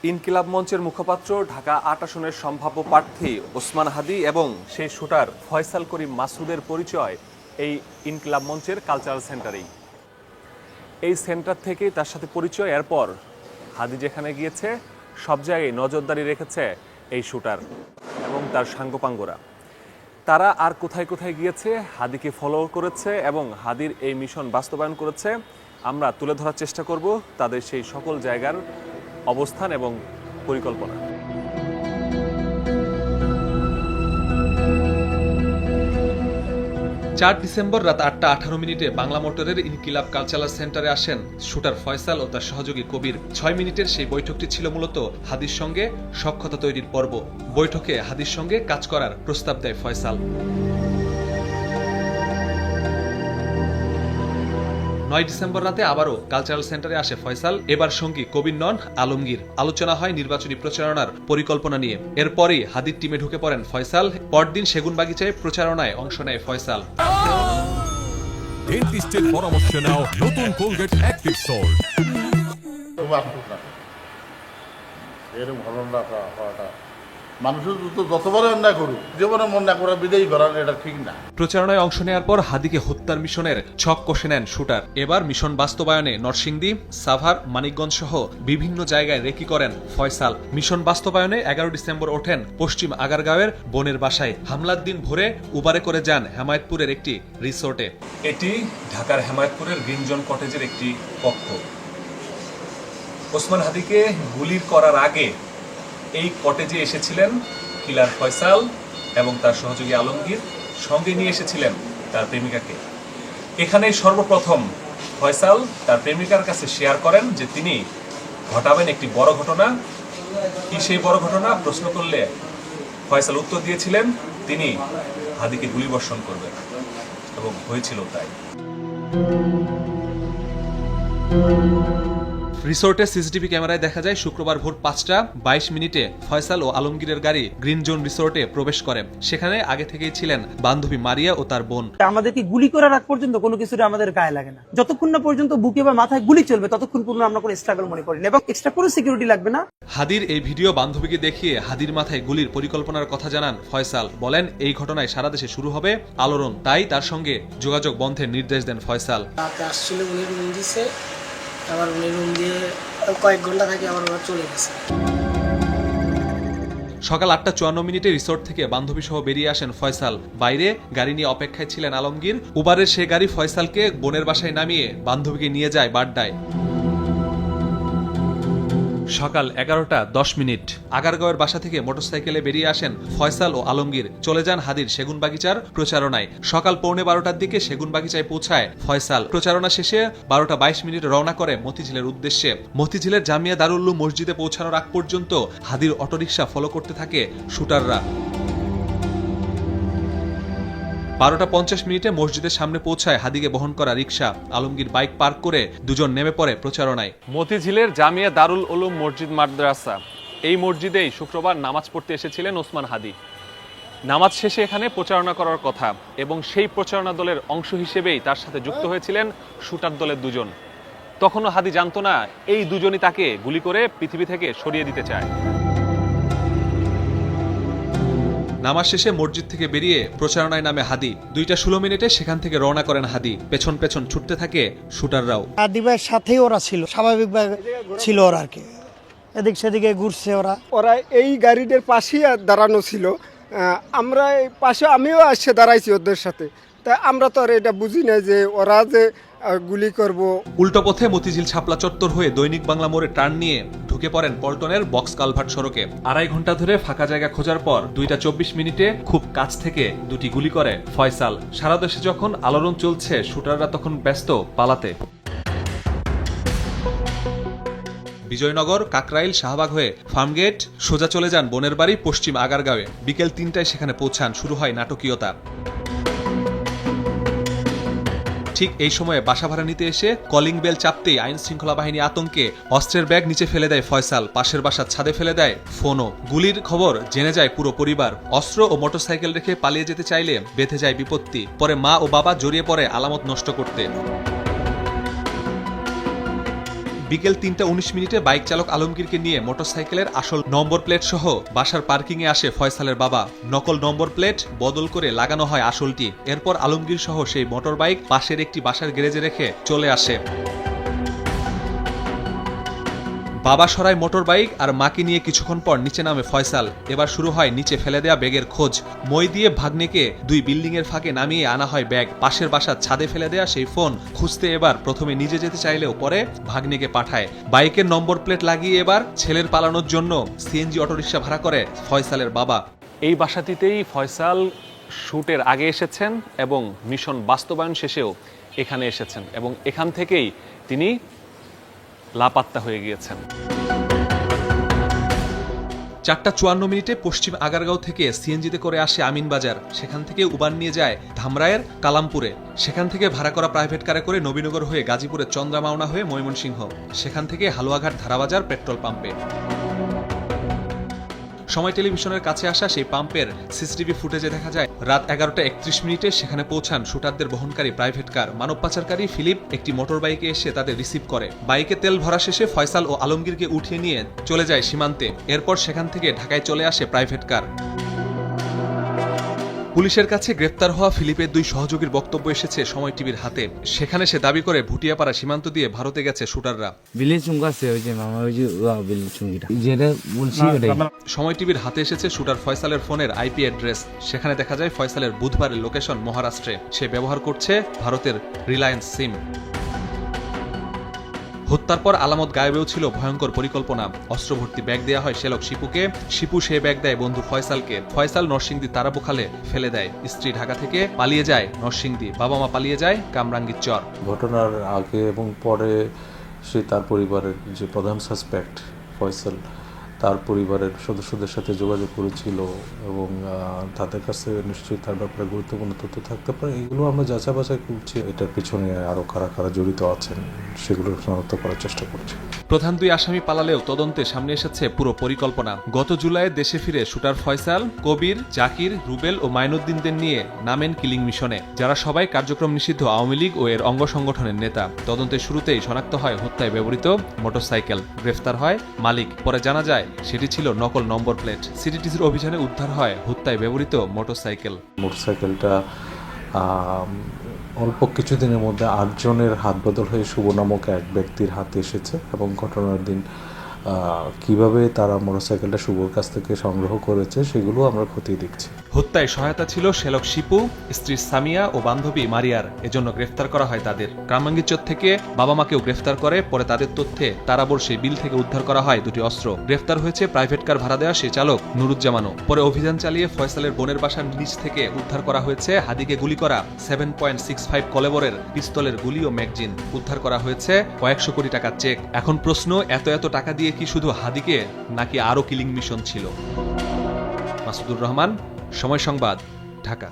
ইনকিলাব মঞ্চের মুখপাত্র ঢাকা ৮ আসনের সম্ভাব্য প্রার্থী ওসমান হাদি এবং সেই শুটার ফয়সাল করিম মাসুদের পরিচয় এই ইনকিলাব মঞ্চের কালচারাল সেন্টারেই। এই সেন্টার থেকে তার সাথে পরিচয়, এরপর হাদি যেখানে গিয়েছে সব জায়গায় নজরদারি রেখেছে এই শুটার এবং তার সাঙ্গপাঙ্গরা। তারা আর কোথায় কোথায় গিয়েছে, হাদিকে ফলো করেছে এবং হাদির এই মিশন বাস্তবায়ন করেছে, আমরা তুলে ধরার চেষ্টা করব তাদের সেই সকল জায়গার অবস্থান এবং পরিকল্পনা। ৪ ডিসেম্বর রাত ৮টা১৮ বাংলা মোটরের ইনকিলাব কালচারাল সেন্টারে আসেন শুটার ফয়সাল ও তার সহযোগী কবির। ৬ মিনিটের সেই বৈঠকটি ছিল মূলত হাদির সঙ্গে সখ্যতা তৈরির পর্ব। বৈঠকে হাদির সঙ্গে কাজ করার প্রস্তাব দেয় ফয়সাল। ৯ ডিসেম্বর রাতে আবারও কালচারাল সেন্টারে আসে ফয়সাল। এবার সঙ্গী কবির নন, আলমগীর। আলোচনা হয় নির্বাচনী প্রচারণার পরিকল্পনা নিয়ে। এরপরই হাদির টিমে ঢুকে পড়েন ফয়সাল। পরদিন সেগুনবাগিচায় প্রচারণায় অংশ নেয় ফয়সাল। ডেন্টিস্টের পরামর্শ নাও নতুন কোলগেট অ্যাক্টিভ সল্ট। এরকম ঘটনা হওয়াটা মানুষের যতবারই অন্যায় করুক, জীবনে মন না করা বিদায়ী করার এটা ঠিক না। প্রচারণায় অংশ নেওয়ার পর হাদিকে হত্যার মিশনের ছক কষে নেন শুটার। এবার মিশন বাস্তবায়নে নরসিংদী, সাভার, মানিকগঞ্জ সহ বিভিন্ন জায়গায় রেকি করেন ফয়সাল। মিশন বাস্তবায়নে ১১ ডিসেম্বর ওঠেন পশ্চিম আগারগাঁওয়ের বোনের বাসায়। হামলার দিন ভোরে উবারে করে যান হেমায়েতপুরের একটি রিসোর্টে। এটি ঢাকার হেমায়েতপুরের গ্রিনজন কটেজের একটি কক্ষ। ওসমান হাদিকে গুলি করার আগে এই কটেজে এসেছিলেন কিলার ফয়সাল এবং তার সহযোগী আলমগীর। সঙ্গে নিয়ে এসেছিলেন তার প্রেমিকাকে। এখানে সর্বপ্রথম ফয়সাল তার প্রেমিকার কাছে শেয়ার করেন যে তিনি ঘটাবেন একটি বড় ঘটনা। কি সেই বড় ঘটনা প্রশ্ন করলে ফয়সাল উত্তর দিয়েছিলেন তিনি হাদিকে গুলিবর্ষণ করবেন, এবং হয়েছিল তাই। রিসোর্টের সিসিটিভি ক্যামেরায় দেখা যায় শুক্রবার ভোর ৫টা ২২ ফয়সাল ও আলমগীরের গাড়ি গ্রিন জোন রিসোর্টে প্রবেশ করে। সেখানে আগে থেকেই ছিলেন বান্ধবী মারিয়া ও তার বোন। আমাদেরকে গুলি করার আগ পর্যন্ত কোনো কিছুতে আমাদের গায়ে লাগে না। যতক্ষণ না পর্যন্ত বুকে বা মাথায় গুলি চলবে ততক্ষণ পর্যন্ত আমরা কোনো স্ট্রাগল মনে করি না, এবং এক্সট্রা কোনো সিকিউরিটি লাগবে না। হাদির এই ভিডিও বান্ধবীকে দেখিয়ে হাদির মাথায় গুলির পরিকল্পনার কথা জানান ফয়সাল। বলেন এই ঘটনায় সারা দেশে শুরু হবে আলোড়ন, তাই তার সঙ্গে যোগাযোগ বন্ধের নির্দেশ দেন ফয়সাল। আসছিল উনি রুম দিছে, আবার উনি রুম দিয়ে কয়েক ঘন্টা থাকে আবার ওরা চলে গেছে। সকাল ৮টা ৫৪ রিসোর্ট থেকে বান্ধবী সহ বেরিয়ে আসেন ফয়সাল। বাইরে গাড়ি নিয়ে অপেক্ষায় ছিলেন আলমগীর। উবারের সে গাড়ি ফয়সালকে বোনের বাসায় নামিয়ে বান্ধবীকে নিয়ে যায় বাড্ডায়। সকাল ১১টা ১০ আগারগাঁওয়ের বাসা থেকে মোটরসাইকেলে বেরিয়ে আসেন ফয়সাল ও আলমগীর। চলে যান হাদির সেগুনবাগিচার প্রচারণায়। সকাল ১:১২টার দিকে সেগুনবাগিচায় পৌঁছায় ফয়সাল। প্রচারণা শেষে ১২টা ২২ রওনা করে মতিঝিলের উদ্দেশ্যে। মতিঝিলের জামিয়া দারুল উলুম মসজিদে পৌঁছানোর আগ পর্যন্ত হাদির অটোরিকশা ফলো করতে থাকে শুটাররা। ১২টা ৫০ মসজিদের সামনে পৌঁছায় হাদিকে বহন করা রিকশা। আলমগীর বাইক পার্ক করে দুজন নেমে পড়ে প্রচারণায়। মতিঝিলের জামিয়া দারুল উলুম মসজিদ মাদ্রাসা, এই মসজিদেই শুক্রবার নামাজ পড়তে এসেছিলেন ওসমান হাদি। নামাজ শেষে এখানে প্রচারণা করার কথা, এবং সেই প্রচারণা দলের অংশ হিসেবেই তার সাথে যুক্ত হয়েছিলেন শুটার দলের দুজন। তখনও হাদি জানতো না এই দুজনই তাকে গুলি করে পৃথিবী থেকে সরিয়ে দিতে চায়। নামাজ শেষে মসজিদ থেকে বেরিয়ে প্রচারণায় নামে হাদি। ২টা ১৬ সেখান থেকে রওনা করেন হাদি। পেছন পেছন ছুটতে থাকে শুটাররাও। হাদি ভাইয়ের সাথেই ওরা ছিল, স্বাভাবিকভাবে ছিল ওরা আর কি, এদিক সেদিকে ঘুরছে ওরা। ওরা এই গাড়িটার পাশেই দাঁড়ানো ছিল। আমরা এই পাশে আমিও আসছে দাঁড়াইছি ওদের সাথে। তাই আমরা তো আর এটা বুঝি না যে ওরা যে গুলি করব। উল্টো পথে মতিঝিল ছাপলা চত্বর হয়ে দৈনিক বাংলা মোড়ে টার্ন নিয়ে ঢুকে পড়েন পল্টনের বক্স কালভার্ট সড়কে। ২.৫ ঘন্টা ধরে ফাঁকা জায়গা খোঁজার পর ২টা ২৪ খুব কাছ থেকে দুটি গুলি করে ফয়সাল। সারা দেশে যখন আলোড়ন চলছে, শুটাররা তখন ব্যস্ত পালাতে। বিজয়নগর, কাকরাইল, শাহবাগ হয়ে ফার্মগেট সোজা চলে যান বোনের বাড়ি পশ্চিম আগারগাঁওয়ে। বিকেল ৩টায় সেখানে পৌঁছান। শুরু হয় নাটকীয়তা। ঠিক এই সময়ে বাসা ভাড়া নিতে এসে কলিং বেল চাপতেই আইন শৃঙ্খলা বাহিনী আতঙ্কে অস্ত্রের ব্যাগ নিচে ফেলে দেয় ফয়সাল। পাশের বাসার ছাদে ফেলে দেয় ফোনও। গুলির খবর জেনে যায় পুরো পরিবার। অস্ত্র ও মোটরসাইকেল রেখে পালিয়ে যেতে চাইলে বেঁধে যায় বিপত্তি। পরে মা ও বাবা জড়িয়ে পড়ে আলামত নষ্ট করতে। বিকেল 3টা 19 বাইক চালক আলমগীরকে নিয়ে মোটরসাইকেলের আসল নম্বর প্লেট সহ বাসার পার্কিংয়ে আসে ফয়সালের বাবা। নকল নম্বর প্লেট বদল করে লাগানো হয় আসলটি। এরপর আলমগীর সহ সেই মোটর বাইক পাশের একটি বাসার গ্যারেজে রেখে চলে আসে। বাবা সরায় মোটর বাইক আর মাকে নিয়ে কিছুক্ষণ পর নিচে নামে ফয়সাল। এবার শুরু হয় নিচে ফেলে দেয়া ব্যাগের খোঁজ। মই দিয়ে ভাগ্নেকে 2 বিল্ডিং এর ফাঁকে নামিয়ে আনা হয় ব্যাগ। পাশের বাসার ছাদে ফেলে দেয়া সেই ফোন খুঁজতে এবার প্রথমে নিজে যেতে চাইলেও পরে ভাগ্নেকে পাঠায়। বাইকের নম্বর প্লেট লাগিয়ে এবার ছেলের পালানোর জন্য সিএনজি অটোরিকশা ভাড়া করে ফয়সালের বাবা। এই বাসাটিতেই ফয়সাল শুটের আগে এসেছেন এবং মিশন বাস্তবায়ন শেষেও এখানে এসেছেন এবং এখান থেকেই তিনি লাপাত্তা হয়ে গিয়েছেন। 4টা 54 পশ্চিম আগারগাঁও থেকে সিএনজিতে করে আসে আমিনবাজার। সেখান থেকে উবান নিয়ে যায় ধামরায়ের কালামপুরে। সেখান থেকে ভাড়া করা প্রাইভেট কারে করে নবীনগর হয়ে গাজীপুরের চন্দ্রামাওনা হয়ে ময়মনসিংহ। সেখান থেকে হালুয়াঘাট ধারাবাজার পেট্রোল পাম্পে। সময় টেলিভিশনের কাছে আসা সেই পাম্পের সিসিটিভি ফুটেজে দেখা যায় রাত 11টা 31 সেখানে পৌঁছান শুটারদের বহনকারী প্রাইভেট কার। মানব পাচারকারী ফিলিপ একটি মোটর বাইকে এসে তাদের রিসিভ করে। বাইকে তেল ভরা শেষে ফয়সাল ও আলমগীরকে উঠিয়ে নিয়ে চলে যায় সীমান্তে। এরপর সেখান থেকে ঢাকায় চলে আসে প্রাইভেট কার। পুলিশের কাছে গ্রেপ্তার হওয়া ফিলিপের 2 সহযোগীর বক্তব্য এসেছে সময় টিভির হাতে। সেখানে সে দাবি করে ভুটিয়াপাড়া সীমান্ত দিয়ে ভারতে গেছে শুটাররা। সময় টিভির হাতে এসেছে শুটার ফয়সালের ফোনের আইপি অ্যাড্রেস। সেখানে দেখা যায় ফয়সালের বুধবারের লোকেশন মহারাষ্ট্রে। সে ব্যবহার করছে ভারতের রিলায়েন্স সিম। হত্যার পর আলামত গায়েবেও ছিল ভয়ঙ্কর পরিকল্পনা। অস্ত্রভর্তি ব্যাগ দেয়া হয় শ্যালক শিপুকে। শিপু সে ব্যাগ দেয় বন্ধু ফয়সালকে। ফয়সাল নরসিংদী তারাপুখালে ফেলে দেয়। স্ত্রী ঢাকা থেকে পালিয়ে যায় নরসিংদী। বাবা মা পালিয়ে যায় কামরাঙ্গীর চর। ঘটনার আগে এবং পরে সে তার পরিবারের যে প্রধান সাসপেক্ট ফয়সাল তার পরিবারের সদস্যদের সাথে যোগাযোগ করেছিল এবং তাদের কাছে নিশ্চয়ই তার ব্যাপারে গুরুত্বপূর্ণ তথ্য থাকতে পারে। এগুলো আমরা যাচাই বাছাই করছি। এটার পিছনে আরও কারা কারা জড়িত আছেন সেগুলো শনাক্ত করার চেষ্টা করছি। প্রধান 2 আসামি পালালেও তদন্তে সামনে এসেছে পুরো পরিকল্পনা। গত জুলাইয়ে দেশে ফিরে শুটার ফয়সাল, কবির, জাকির, রুবেল ও মাইনুদ্দিনদের নিয়ে নামেন কিলিং মিশনে, যারা সবাই কার্যক্রম নিষিদ্ধ আওয়ামী লীগ ও এর অঙ্গ সংগঠনের নেতা। তদন্তের শুরুতেই শনাক্ত হয় হত্যায় ব্যবহৃত মোটরসাইকেল। গ্রেফতার হয় মালিক। পরে জানা যায় সেটি ছিল নকল নম্বর প্লেট। সিটিটিসির অভিযানে উদ্ধার হয় হত্যায় ব্যবহৃত মোটরসাইকেল। মোটরসাইকেলটা অল্প কিছুদিনের মধ্যে 8 জনের হাত বদল হয়ে শুভ নামক এক ব্যক্তির হাতে এসেছে এবং ঘটনার দিন কিভাবে তারা মোটরসাইকেলটা শুভর কাছ থেকে সংগ্রহ করেছে সেগুলো আমরা খতিয়ে দেখছি। হত্যায় সহায়তা ছিল শ্যালক শিপু, স্ত্রী সামিয়া ও বান্ধবী মারিয়ার। এজন্য গ্রেফতার করা হয় তাদের। কামরাঙ্গীরচর থেকে বাবা মাকেও গ্রেফতার করে। পরে তাদের তথ্যে তারাবর সেই বিল থেকে উদ্ধার করা হয় 2টি অস্ত্র। গ্রেফতার হয়েছে প্রাইভেট কার ভাড়া দেওয়া সেই চালক নুরুজ্জামানও। পরে অভিযান চালিয়ে ফয়সালের বোনের বাসার নিচ থেকে উদ্ধার করা হয়েছে হাদিকে গুলি করা 7.65 কলেবরের পিস্তলের গুলি ও ম্যাগজিন। উদ্ধার করা হয়েছে কয়েকশো কোটি টাকার চেক। এখন প্রশ্ন, এত টাকা দিয়ে কি শুধু হাদিকে নাকি আরো কিলিং মিশন ছিল? মাসুদুর রহমান, সময় সংবাদ, ঢাকা।